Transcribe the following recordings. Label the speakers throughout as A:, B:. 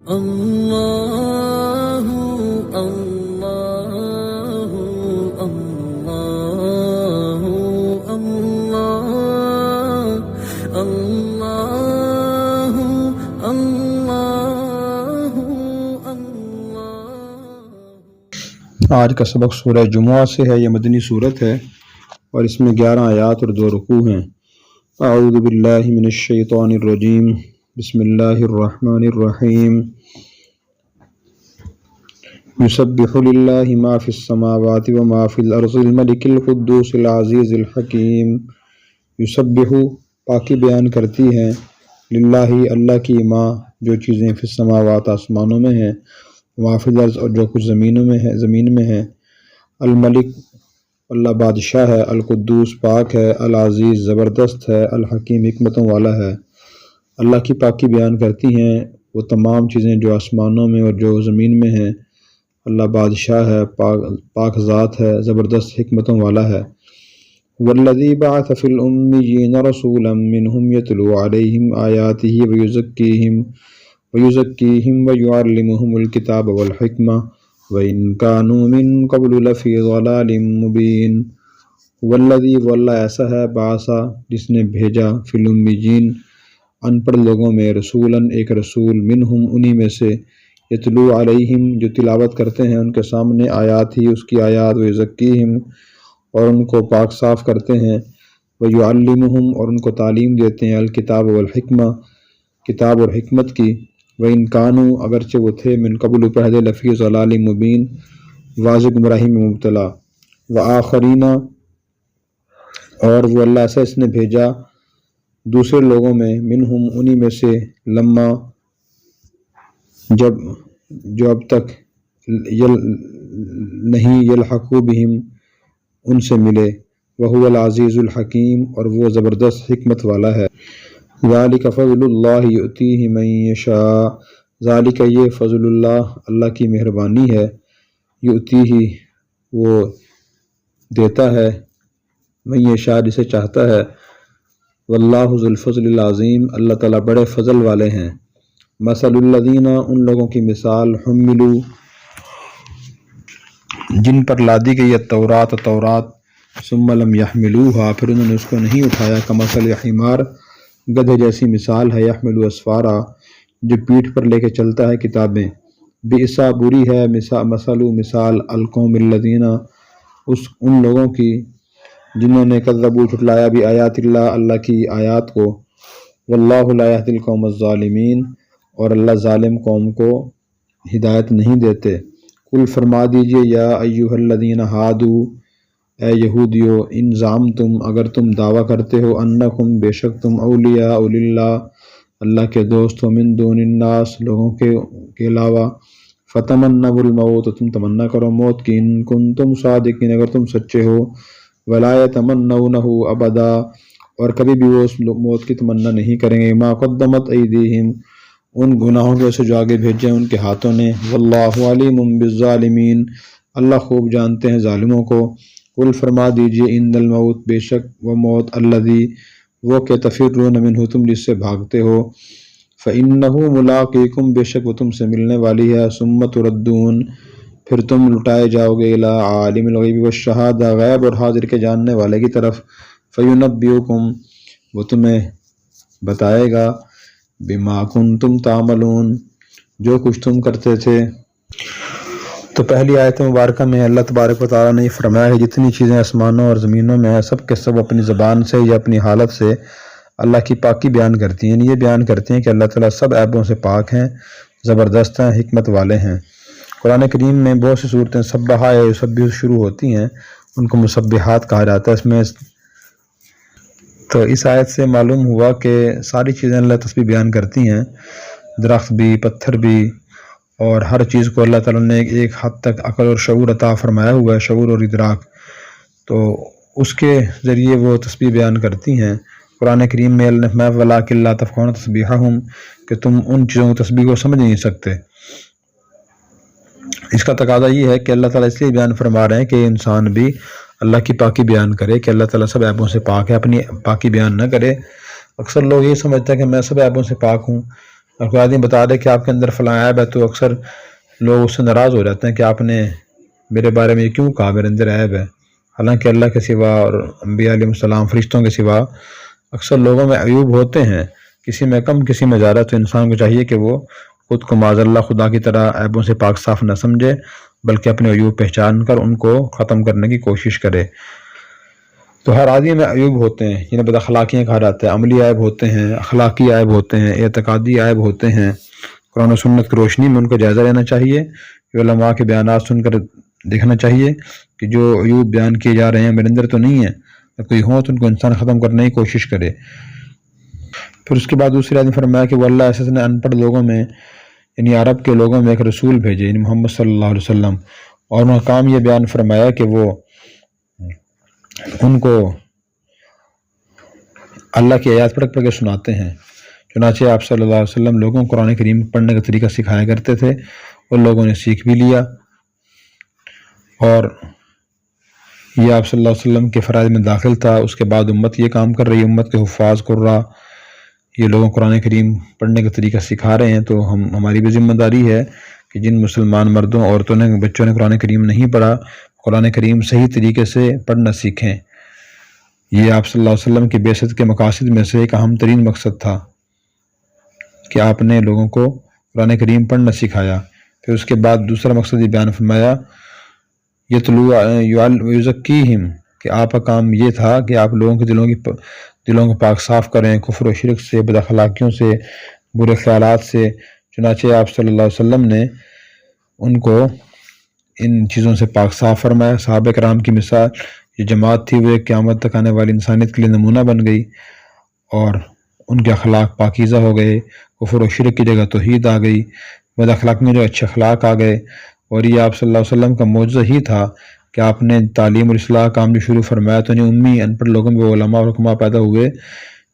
A: اللہ اللہ اللہ اللہ اللہ اللہ اللہ۔
B: آج کا سبق سورہ جمعہ سے ہے۔ یہ مدنی صورت ہے اور اس میں 11 آیات اور 2 رکوع ہیں۔ اعوذ باللہ من الشیطان الرجیم، بسم اللہ الرحمن الرحیم۔ یسبح للہ ما فی السماوات وما فی الارض الملک القدوس العزیز الحکیم۔ یسبح پاکی بیان کرتی ہیں، للہ اللہ کی، ما جو چیزیں فی السماوات آسمانوں میں ہیں، وما فی الارض اور جو کچھ زمین میں ہے، الملک اللہ بادشاہ ہے، القدوس پاک ہے، العزیز زبردست ہے، الحکیم حکمتوں والا ہے۔ اللہ کی پاکی بیان کرتی ہیں وہ تمام چیزیں جو آسمانوں میں اور جو زمین میں ہیں۔ اللہ بادشاہ ہے، پاک ذات ہے، زبردست حکمتوں والا ہے۔ والذی بعث فی الامیین رسولا منہم یتلو علیہم آیاتہ ویزکیہم ویعلمہم الکتاب والحکمہ وَإِن كَانُوا مِن قَبْلُ لَفِي ضَلَالٍ مُبِينٍ۔ والذی وہ اللہ ایسا ہے، بعثا جس نے بھیجا، فی الامیین ان پڑھ لوگوں میں، رسولاً ایک رسول، منہم انہی میں سے، یتلو علیہم جو تلاوت کرتے ہیں ان کے سامنے، آیات ہی اس کی آیات، ویزکیہم اور ان کو پاک صاف کرتے ہیں، ویعلمہم اور ان کو تعلیم دیتے ہیں، الکتاب والحکمہ کتاب اور حکمت کی، وَإِن كَانُوا اگرچہ وہ تھے، من قبل پہلے، لفی ضلال مبین واضح گمراہی میں مبتلا، وآخرین اور وہ اللہ ایسا اس نے بھیجا دوسرے لوگوں میں، منہم انہی میں سے، لما جو اب تک نہیں، یلحقو بہم ان سے ملے، وہو العزیز الحکیم اور وہ زبردست حکمت والا ہے۔ ذالک فضل اللہ یؤتیہ من یشاء، ذالک یہ فضل اللہ کی مہربانی ہے، یؤتیہ وہ دیتا ہے، من یشاء جسے چاہتا ہے، واللہ ذو الفضل العظیم اللہ تعالیٰ بڑے فضل والے ہیں۔ مثل الذین ان لوگوں کی مثال، حملوا جن پر لادی گئی التورات ثم لم یحملوها پھر انہوں نے اس کو نہیں اٹھایا، کمثل حمار گدھے جیسی مثال ہے، یحمل اسفارا جو پیٹھ پر لے کے چلتا ہے کتابیں، بئسا بری ہے، مثال القوم الذین ان لوگوں کی جنہوں نے کذبوا جھٹلایا بھی آیات اللہ کی آیات کو، واللہ لا یہدی القوم الظالمین اور اللہ ظالم قوم کو ہدایت نہیں دیتے۔ قل فرما دیجئے، یا ایھا الذین ہادوا اے یہودیو، ان زعمتم اگر تم دعویٰ کرتے ہو، انکم بے شک تم، اولیاء للہ اللہ کے دوست ہو، من دون الناس لوگوں کے علاوہ، فتمنوا الموت تم تمنا کرو موت کی، ان کنتم صادقین اگر تم سچے ہو، ولا یتمنونہ ابدا اور کبھی بھی وہ اس موت کی تمنا نہیں کریں گے، ما قدمت ایدیہم ان گناہوں کے سے جو آگے بھیجے ان کے ہاتھوں نے، واللہ علیم بالظالمین اللہ خوب جانتے ہیں ظالموں کو۔ قل فرما دیجئے، ان الموت بے شک وہ موت، الذی وہ کہ تفرون منہ تم جس سے بھاگتے ہو، فإنہ ملاقیکم بے شک وہ تم سے ملنے والی ہے، ثم تردون پھر تم لٹائے جاؤ گے، الی عالم الغیب والشہادہ غیب اور حاضر کے جاننے والے کی طرف، فینبئکم وہ تمہیں بتائے گا، بما کنتم تعملون جو کچھ تم کرتے تھے۔ تو پہلی آیت مبارکہ میں اللہ تبارک و تعالیٰ نے یہ فرمایا ہے جتنی چیزیں آسمانوں اور زمینوں میں ہیں سب کے سب اپنی زبان سے یا اپنی حالت سے اللہ کی پاکی بیان کرتی ہیں، یہ بیان کرتی ہیں کہ اللہ تعالیٰ سب عیبوں سے پاک ہیں، زبردست ہیں، حکمت والے ہیں۔ قرآن کریم میں بہت سی صورتیں سبحہ یا یسبح شروع ہوتی ہیں، ان کو مسبحات کہا جاتا ہے۔ اس میں تو اس آیت سے معلوم ہوا کہ ساری چیزیں اللہ تسبیح بیان کرتی ہیں، درخت بھی، پتھر بھی، اور ہر چیز کو اللہ تعالیٰ نے ایک حد تک عقل اور شعور عطا فرمایا ہوا ہے، شعور اور ادراک، تو اس کے ذریعے وہ تسبیح بیان کرتی ہیں۔ قرآن کریم میں اللہ نے وَلَٰكِن لَا تَفْقَهُونَ تَسْبِيحَهُمْ کہ تم ان چیزوں کی تسبیح کو سمجھ نہیں سکتے۔ اس کا تقاضا یہ ہے کہ اللہ تعالیٰ اس لیے بیان فرما رہے ہیں کہ انسان بھی اللہ کی پاکی بیان کرے، کہ اللہ تعالیٰ سب عیبوں سے پاک ہے، اپنی پاکی بیان نہ کرے۔ اکثر لوگ یہ سمجھتے ہیں کہ میں سب عیبوں سے پاک ہوں، اور کوئی آدمی بتا دے کہ آپ کے اندر فلاں عیب ہے تو اکثر لوگ اس سے ناراض ہو جاتے ہیں کہ آپ نے میرے بارے میں یہ کیوں کہا میرے اندر عیب ہے، حالانکہ اللہ کے سوا اور انبیاء علیہ السلام فرشتوں کے سوا اکثر لوگوں میں عیوب ہوتے ہیں، کسی میں کم کسی میں زیادہ، تو انسان کو چاہیے کہ وہ خود کو معاذ اللہ خدا کی طرح عیبوں سے پاک صاف نہ سمجھے، بلکہ اپنے عیوب پہچان کر ان کو ختم کرنے کی کوشش کرے۔ تو ہر آدمی میں عیوب ہوتے ہیں، جنہیں بد اخلاقیاں کہا جاتا ہے، عملی عیب ہوتے ہیں، اخلاقی عیب ہوتے ہیں، اعتقادی عیب ہوتے ہیں۔ قرآن و سنت کی روشنی میں ان کو جائزہ لینا چاہیے، علماء کے بیانات سن کر دیکھنا چاہیے کہ جو عیوب بیان کیے جا رہے ہیں میرے اندر تو نہیں ہے، تو کوئی ہو تو ان کو انسان ختم کرنے کی کوشش کرے۔ پھر اس کے بعد دوسری آدمی فرمایا کہ وہ اللہ ایسے نے ان پڑھ لوگوں میں یعنی عرب کے لوگوں میں ایک رسول بھیجے یعنی محمد صلی اللہ علیہ وسلم، اور انہوں نے کام یہ بیان فرمایا کہ وہ ان کو اللہ کی آیات پڑھ پڑھ کے سناتے ہیں۔ چنانچہ آپ صلی اللہ علیہ وسلم لوگوں کو قرآن کریم پڑھنے کا طریقہ سکھایا کرتے تھے، اور لوگوں نے سیکھ بھی لیا، اور یہ آپ صلی اللہ علیہ وسلم کے فرائض میں داخل تھا۔ اس کے بعد امت یہ کام کر رہی ہے، امت کے حفاظ قراء یہ لوگوں کو قرآن کریم پڑھنے کا طریقہ سکھا رہے ہیں، تو ہماری بھی ذمہ داری ہے کہ جن مسلمان مردوں عورتوں نے بچوں نے قرآن کریم نہیں پڑھا، قرآن کریم صحیح طریقے سے پڑھنا سیکھیں۔ یہ آپ صلی اللہ علیہ وسلم کی بعثت کے مقاصد میں سے ایک اہم ترین مقصد تھا کہ آپ نے لوگوں کو قرآن کریم پڑھنا سکھایا۔ پھر اس کے بعد دوسرا مقصد یہ بیان فرمایا یزکیہم، کہ آپ کا کام یہ تھا کہ آپ لوگوں کے دلوں کو پاک صاف کریں کفر و شرک سے، بد اخلاقیوں سے، برے خیالات سے۔ چنانچہ آپ صلی اللہ علیہ وسلم نے ان کو ان چیزوں سے پاک صاف فرمایا۔ صحابہ کرام کی مثال یہ جماعت تھی، وہ ایک قیامت تک آنے والی انسانیت کے لیے نمونہ بن گئی، اور ان کے اخلاق پاکیزہ ہو گئے، کفر و شرک کی جگہ توحید آ گئی، بد اخلاق میں جو اچھے اخلاق آ گئے۔ اور یہ آپ صلی اللہ علیہ وسلم کا معجزہ ہی تھا کہ آپ نے تعلیم اور اصلاح کام جو شروع فرمایا تو انہیں امی ان پڑھ لوگوں میں وہ علماء اور حکماء پیدا ہوئے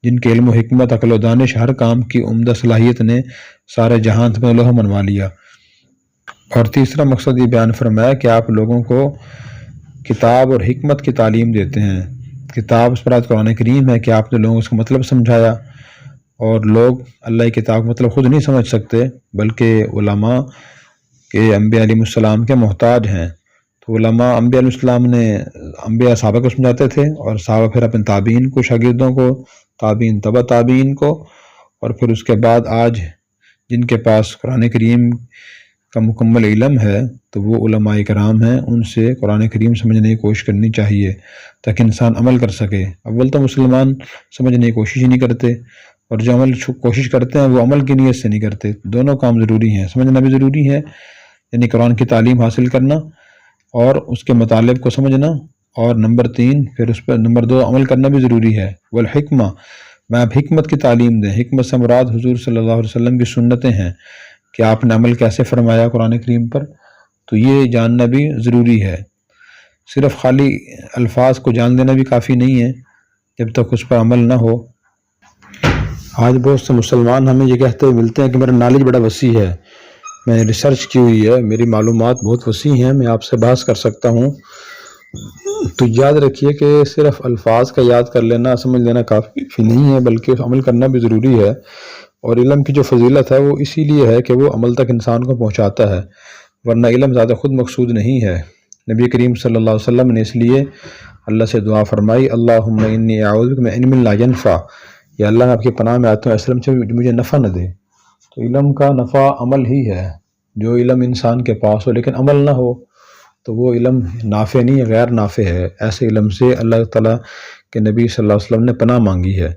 B: جن کے علم و حکمت، عقل و دانش، ہر کام کی عمدہ صلاحیت نے سارے جہان میں لوہا منوا لیا۔ اور تیسرا مقصد یہ بیان فرمایا کہ آپ لوگوں کو کتاب اور حکمت کی تعلیم دیتے ہیں۔ کتاب اس پر قرآن کریم ہے کہ آپ نے لوگوں کو اس کا مطلب سمجھایا، اور لوگ اللہ کی کتاب کا مطلب خود نہیں سمجھ سکتے بلکہ علماء کہ انبیاء علیہ السلام کے محتاج ہیں۔ تو علماء انبیاء علیہ السلام نے انبیاء صحابہ کو سمجھاتے تھے، اور صحابہ پھر اپنے تابعین کو، شاگردوں کو، تابعین تبع تابعین کو، اور پھر اس کے بعد آج جن کے پاس قرآن کریم کا مکمل علم ہے تو وہ علماء کرام ہیں، ان سے قرآن کریم سمجھنے کی کوشش کرنی چاہیے تاکہ انسان عمل کر سکے۔ اول تو مسلمان سمجھنے کی کوشش ہی نہیں کرتے، اور جو عمل کوشش کرتے ہیں وہ عمل کی نیت سے نہیں کرتے۔ دونوں کام ضروری ہیں، سمجھنا بھی ضروری ہے یعنی قرآن کی تعلیم حاصل کرنا اور اس کے مطالب کو سمجھنا، اور نمبر 3 پھر اس پر نمبر 2 عمل کرنا بھی ضروری ہے۔ والحکمہ، میں آپ حکمت کی تعلیم دیں۔ حکمت سے مراد حضور صلی اللہ علیہ وسلم کی سنتیں ہیں کہ آپ نے عمل کیسے فرمایا قرآن کریم پر، تو یہ جاننا بھی ضروری ہے۔ صرف خالی الفاظ کو جان لینا بھی کافی نہیں ہے جب تک اس پر عمل نہ ہو۔ آج بہت سے مسلمان ہمیں یہ کہتے ہوئے ملتے ہیں کہ میرا نالج بڑا وسیع ہے، میں نے ریسرچ کی ہوئی ہے، میری معلومات بہت وسیع ہیں، میں آپ سے بحث کر سکتا ہوں۔ تو یاد رکھیے کہ صرف الفاظ کا یاد کر لینا، سمجھ لینا کافی نہیں ہے، بلکہ عمل کرنا بھی ضروری ہے۔ اور علم کی جو فضیلت ہے وہ اسی لیے ہے کہ وہ عمل تک انسان کو پہنچاتا ہے، ورنہ علم زیادہ خود مقصود نہیں ہے۔ نبی کریم صلی اللہ علیہ وسلم نے اس لیے اللہ سے دعا فرمائی، اللہم انی اعوذ بک من علم لا ینفع، یا اللہ میں آپ کی پناہ میں آتا ہوں اس علم سے مجھے نفع نہ دے۔ تو علم کا نفع عمل ہی ہے۔ جو علم انسان کے پاس ہو لیکن عمل نہ ہو تو وہ علم نافع نہیں ہے، غیر نافع ہے۔ ایسے علم سے اللہ تعالیٰ کے نبی صلی اللہ علیہ وسلم نے پناہ مانگی ہے۔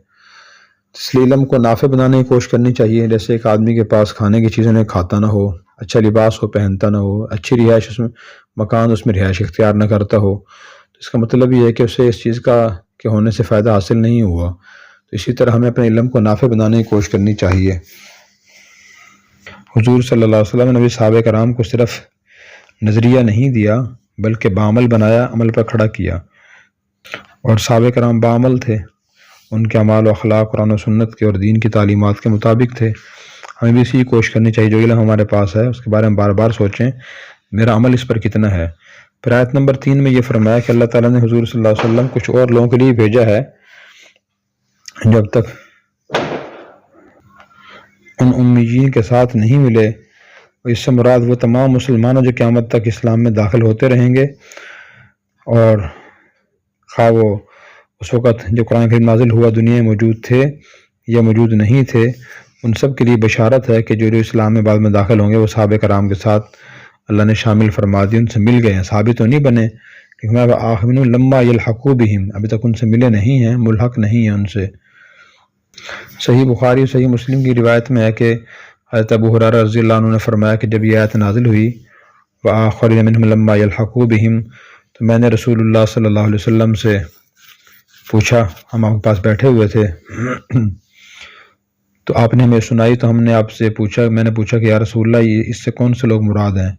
B: اس لیے علم کو نافع بنانے کی کوشش کرنی چاہیے۔ جیسے ایک آدمی کے پاس کھانے کی چیزیں نہیں کھاتا نہ ہو، اچھا لباس ہو پہنتا نہ ہو، اچھی رہائش اس میں مکان اس میں رہائش اختیار نہ کرتا ہو، تو اس کا مطلب یہ ہے کہ اسے اس چیز کا کے ہونے سے فائدہ حاصل نہیں ہوا۔ تو اسی طرح ہمیں اپنے علم کو نافع بنانے کی کوشش کرنی چاہیے۔ حضور صلی اللہ علیہ وسلم نے بھی صحابہ کرام کو صرف نظریہ نہیں دیا بلکہ بعمل بنایا، عمل پر کھڑا کیا، اور صحابہ کرام بعمل تھے۔ ان کے اعمال و اخلاق قرآن و سنت کے اور دین کی تعلیمات کے مطابق تھے۔ ہمیں بھی اسی کوشش کرنی چاہیے، جو علم ہمارے پاس ہے اس کے بارے میں بار بار سوچیں میرا عمل اس پر کتنا ہے۔ پھر آیت نمبر 3 میں یہ فرمایا کہ اللہ تعالیٰ نے حضور صلی اللہ علیہ وسلم کچھ اور لوگوں کے لیے بھیجا ہے جو اب تک ان امیین کے ساتھ نہیں ملے۔ اور اس سے مراد وہ تمام مسلمانوں جو قیامت تک اسلام میں داخل ہوتے رہیں گے، اور خواہ وہ اس وقت جو قرآن کریم نازل ہوا دنیا میں موجود تھے یا موجود نہیں تھے، ان سب کے لیے بشارت ہے کہ جو اسلام میں بعد میں داخل ہوں گے وہ صحابہ کرام کے ساتھ اللہ نے شامل فرما دی، ان سے مل گئے ہیں، صحابی تو نہیں بنے لیکن آخرین لما یلحقوا بہم، ابھی تک ان سے ملے نہیں ہیں، ملحق نہیں ہیں ان سے۔ صحیح بخاری صحیح مسلم کی روایت میں ہے کہ حضرت ابو ہریرہ رضی اللہ عنہ نے فرمایا کہ جب یہ آیت نازل ہوئی وآخرین منہم لما یلحقوا بہم، تو میں نے رسول اللہ صلی اللہ علیہ وسلم سے پوچھا، ہم آپ کے پاس بیٹھے ہوئے تھے تو آپ نے ہمیں سنائی، تو ہم نے آپ سے پوچھا، میں نے پوچھا کہ یا رسول اللہ یہ اس سے کون سے لوگ مراد ہیں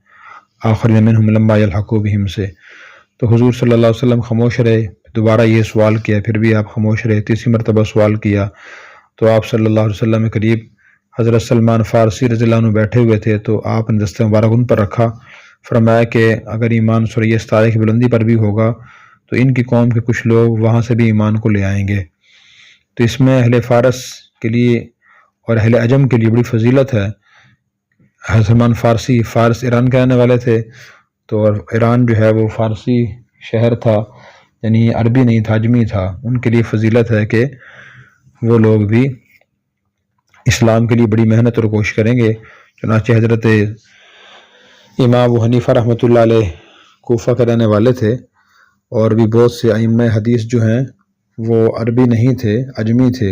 B: آخرین منہم لما یلحقوا بہم سے؟ تو حضور صلی اللہ علیہ وسلم خاموش رہے، دوبارہ یہ سوال کیا، پھر بھی آپ خاموش رہے، تیسری مرتبہ سوال کیا تو آپ صلی اللہ علیہ وسلم کے قریب حضرت سلمان فارسی رضی اللہ عنہ بیٹھے ہوئے تھے، تو آپ نے دست مبارک ان پر رکھا، فرمایا کہ اگر ایمان سورہ ستارہ کی بلندی پر بھی ہوگا تو ان کی قوم کے کچھ لوگ وہاں سے بھی ایمان کو لے آئیں گے۔ تو اس میں اہل فارس کے لیے اور اہل عجم کے لیے بڑی فضیلت ہے۔ حضرت سلمان فارسی، فارس ایران کے رہنے والے تھے، تو ایران جو ہے وہ فارسی شہر تھا، یعنی عربی نہیں تھا، عجمی تھا، ان کے لیے فضیلت ہے کہ وہ لوگ بھی اسلام کے لیے بڑی محنت اور کوشش کریں گے۔ چنانچہ حضرت امام ابو حنیفہ رحمۃ اللہ علیہ کوفہ کے رہنے والے تھے، اور بھی بہت سے ائمہ حدیث جو ہیں وہ عربی نہیں تھے، عجمی تھے،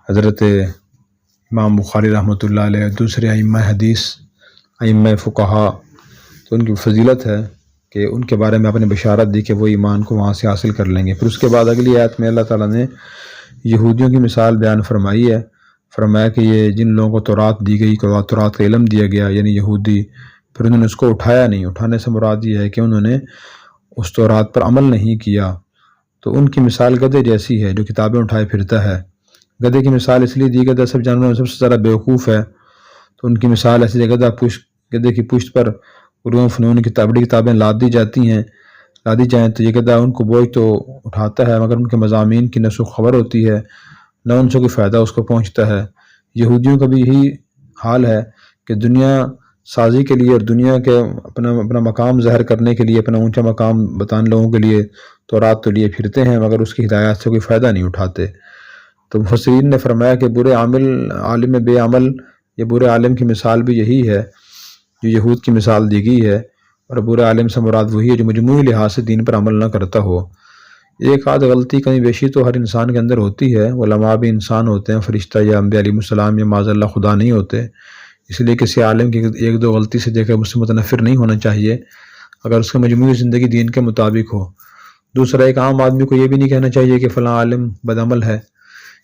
B: حضرت امام بخاری رحمۃ اللہ علیہ، دوسرے ائمہ حدیث، ائمہ فقہا، تو ان کی فضیلت ہے کہ ان کے بارے میں آپ نے بشارت دی کہ وہ ایمان کو وہاں سے حاصل کر لیں گے۔ پھر اس کے بعد اگلی آیت میں اللہ تعالیٰ نے یہودیوں کی مثال بیان فرمائی ہے، فرمایا کہ یہ جن لوگوں کو تورات دی گئی، تورات کا علم دیا گیا، یعنی یہودی، پھر انہوں نے اس کو اٹھایا نہیں، اٹھانے سے مراد یہ ہے کہ انہوں نے اس تورات پر عمل نہیں کیا، تو ان کی مثال گدھے جیسی ہے جو کتابیں اٹھائے پھرتا ہے۔ گدھے کی مثال اس لیے دی گدھا سب جانوروں میں سب سے زیادہ بیوقوف ہے، تو ان کی مثال ایسی ہے گدھے کی پشت پر علوم فنون کی بڑی کتابیں لاد دی جائیں تو یہ گدھا ان کو بوجھ تو اٹھاتا ہے، مگر ان کے مضامین کی نہ سو خبر ہوتی ہے، نہ ان سے کوئی فائدہ اس کو پہنچتا ہے۔ یہودیوں کا بھی یہی حال ہے کہ دنیا سازی کے لیے اور دنیا کے اپنا مقام ظاہر کرنے کے لیے، اپنا اونچا مقام بتانے لوگوں کے لیے تورات تو لیے پھرتے ہیں، مگر اس کی ہدایات سے کوئی فائدہ نہیں اٹھاتے۔ تو مفسرین نے فرمایا کہ برے عالم بے عمل، یہ برے عالم کی مثال بھی یہی ہے جو یہود کی مثال دی گئی ہے، اور برے عالم سے مراد وہی ہے جو مجموعی لحاظ سے دین پر عمل نہ کرتا ہو۔ ایک آدھ غلطی کمی بیشی تو ہر انسان کے اندر ہوتی ہے، علماء بھی انسان ہوتے ہیں، فرشتہ یا انبیاء علیہ السلام یا معاذ اللہ خدا نہیں ہوتے، اس لیے کسی عالم کی ایک دو غلطی سے دیکھ کر اس سے متنفر نہیں ہونا چاہیے اگر اس کا مجموعی زندگی دین کے مطابق ہو۔ دوسرا، ایک عام آدمی کو یہ بھی نہیں کہنا چاہیے کہ فلاں عالم بدعمل ہے،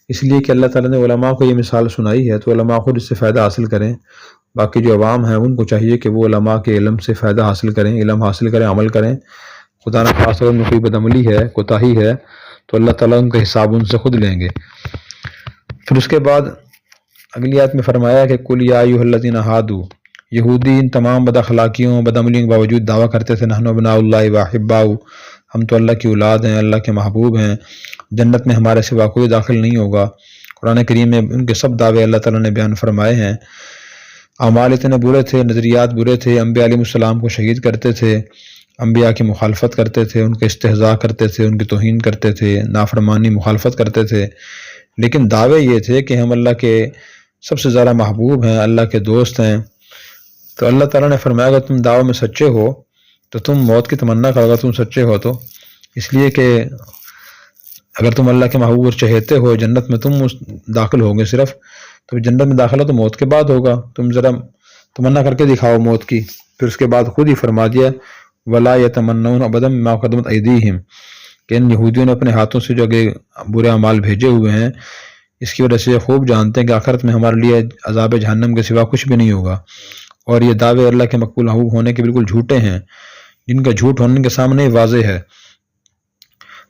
B: اس لیے کہ اللہ تعالیٰ نے علماء کو یہ مثال سنائی ہے تو علماء خود اس سے فائدہ حاصل کریں، باقی جو عوام ہیں ان کو چاہیے کہ وہ علماء کے علم سے فائدہ حاصل کریں، علم حاصل کریں، عمل کریں۔ خدا نہ خواستہ ان میں کوئی بدعملی ہے، کوتاہی ہے تو اللہ تعالیٰ ان کا حساب ان سے خود لیں گے۔ پھر اس کے بعد اگلی آیت میں فرمایا کہ قل یا ایھا الذین ھادوا، یہودی ان تمام بد اخلاقیوں بدعملیوں کے باوجود دعویٰ کرتے تھے نحن ابناء اللہ واحباؤہ، ہم تو اللہ کی اولاد ہیں، اللہ کے محبوب ہیں، جنت میں ہمارے سوا کوئی داخل نہیں ہوگا۔ قرآن کریم میں ان کے سب دعوے اللہ تعالیٰ نے بیان فرمائے ہیں۔ اعمال اتنے برے تھے، نظریات برے تھے، انبیاء علیہ السلام کو شہید کرتے تھے، انبیاء کی مخالفت کرتے تھے، ان کے استہزاء کرتے تھے، ان کی توہین کرتے تھے، نافرمانی مخالفت کرتے تھے، لیکن دعوے یہ تھے کہ ہم اللہ کے سب سے زیادہ محبوب ہیں، اللہ کے دوست ہیں۔ تو اللہ تعالیٰ نے فرمایا اگر تم دعوے میں سچے ہو تو تم موت کی تمنا کرو، اگر تم سچے ہو تو، اس لیے کہ اگر تم اللہ کے محبوب اور چہیتے ہو، جنت میں تم داخل ہوگے صرف، تو جنت میں داخلہ تو موت کے بعد ہوگا، تم ذرا تمنا کر کے دکھاؤ موت کی۔ پھر اس کے بعد خود ہی فرما دیا وَلَا يَتَمَنَّوْنَ أَبَدًا مَا قَدَّمَتْ أَيْدِيهِمْ، کہ ان یہودیوں نے اپنے ہاتھوں سے جو آگے برے اعمال بھیجے ہوئے ہیں، اس کی وجہ سے خوب جانتے ہیں کہ آخرت میں ہمارے لیے عذاب جہنم کے سوا کچھ بھی نہیں ہوگا، اور یہ دعوے اللہ کے مقبول محبوب ہونے کے بالکل جھوٹے ہیں، جن کا جھوٹ ہونے کے سامنے واضح ہے۔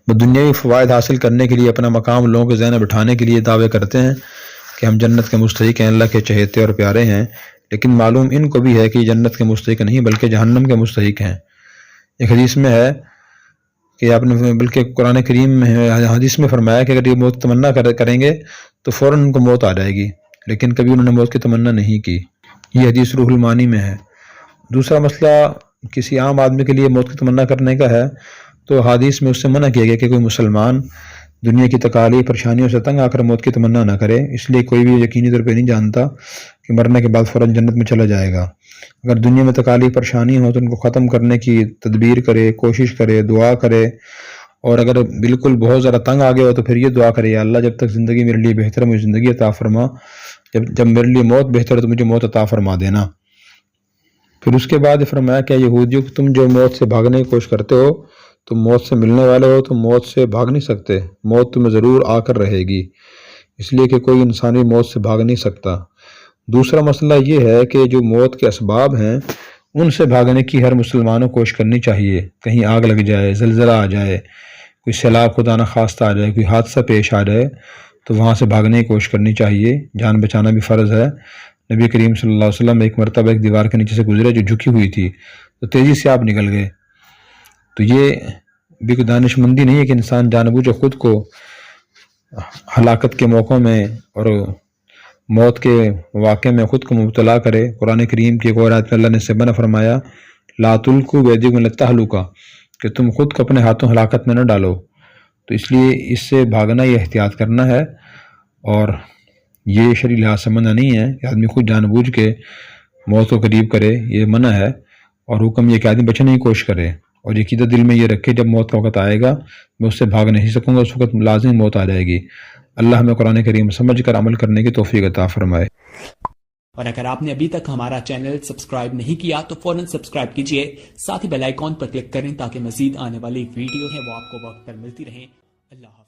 B: وہ دنیاوی فوائد حاصل کرنے کے لیے، اپنا مقام لوگوں کے ذہن میں بٹھانے کے لیے دعوے کرتے ہیں کہ ہم جنت کے مستحق ہیں، اللہ کے چہیتے اور پیارے ہیں، لیکن معلوم ان کو بھی ہے کہ یہ جنت کے مستحق نہیں بلکہ جہنم کے مستحق ہیں۔ ایک حدیث میں ہے کہ آپ نے، بلکہ قرآن کریم میں حدیث میں فرمایا کہ اگر یہ موت تمنا کریں گے تو فوراً ان کو موت آ جائے گی، لیکن کبھی انہوں نے موت کی تمنا نہیں کی۔ یہ حدیث روح المعانی میں ہے۔ دوسرا مسئلہ کسی عام آدمی کے لیے موت کی تمنا کرنے کا ہے، تو حدیث میں اس سے منع کیا گیا کہ کوئی مسلمان دنیا کی تکالیف پریشانیوں سے تنگ آ کر موت کی تمنا نہ کرے، اس لیے کوئی بھی یقینی طور پہ نہیں جانتا کہ مرنے کے بعد فوراً جنت میں چلا جائے گا۔ اگر دنیا میں تکالیف پریشانی ہو تو ان کو ختم کرنے کی تدبیر کرے، کوشش کرے، دعا کرے، اور اگر بالکل بہت زیادہ تنگ آ گیا ہو تو پھر یہ دعا کرے، یا اللہ جب تک زندگی میرے لیے بہتر ہے مجھے زندگی عطا فرما، جب میرے لیے موت بہتر ہے تو مجھے موت عطا فرما دینا۔ پھر اس کے بعد فرمایا کہ یہودیوں تم جو موت سے بھاگنے کی کوشش کرتے ہو، تم موت سے ملنے والے ہو، تم موت سے بھاگ نہیں سکتے، موت تمہیں ضرور آ کر رہے گی، اس لیے کہ کوئی انسان بھی موت سے بھاگ نہیں سکتا۔ دوسرا مسئلہ یہ ہے کہ جو موت کے اسباب ہیں ان سے بھاگنے کی ہر مسلمانوں کو کوشش کرنی چاہیے۔ کہیں آگ لگ جائے، زلزلہ آ جائے، کوئی سیلاب خدا نخواستہ آ جائے، کوئی حادثہ پیش آ جائے تو وہاں سے بھاگنے کی کوشش کرنی چاہیے، جان بچانا بھی فرض ہے۔ نبی کریم صلی اللہ علیہ وسلم ایک مرتبہ ایک دیوار کے نیچے سے گزرے جو جھکی ہوئی تھی، تو تیزی سے آپ نکل گئے۔ تو یہ بھی کوئی دانش مندی نہیں ہے کہ انسان جان بوجھ خود کو ہلاکت کے موقعوں میں اور موت کے واقعے میں خود کو مبتلا کرے۔ قرآن کریم کی ایک اور آیت میں اللہ نے سے منع فرمایا، لا تلقوا بایدیکم الی التہلکہ، کہ تم خود کو اپنے ہاتھوں ہلاکت میں نہ ڈالو۔ تو اس لیے اس سے بھاگنا، یہ احتیاط کرنا ہے، اور یہ شرعی لحاظ سے منع نہیں ہے کہ آدمی خود جان بوجھ کے موت کو قریب کرے، یہ منع ہے۔ اور حکم یہ کہ آدمی بچنے کی کوشش کرے، اور یہ عقیدہ دل میں یہ رکھے جب موت کا وقت آئے گا میں اس سے بھاگ نہیں سکوں گا، اس وقت لازم موت آ جائے گی۔ اللہ ہمیں قرآن کریم سمجھ کر عمل کرنے کی توفیق عطا فرمائے۔
C: اور اگر آپ نے ابھی تک ہمارا چینل سبسکرائب نہیں کیا تو فوراً سبسکرائب کیجئے، ساتھ ہی بیل آئیکن پر کلک کریں تاکہ مزید آنے والی ویڈیو ہے وہ آپ کو وقت پر ملتی رہیں۔ اللہ حافظ۔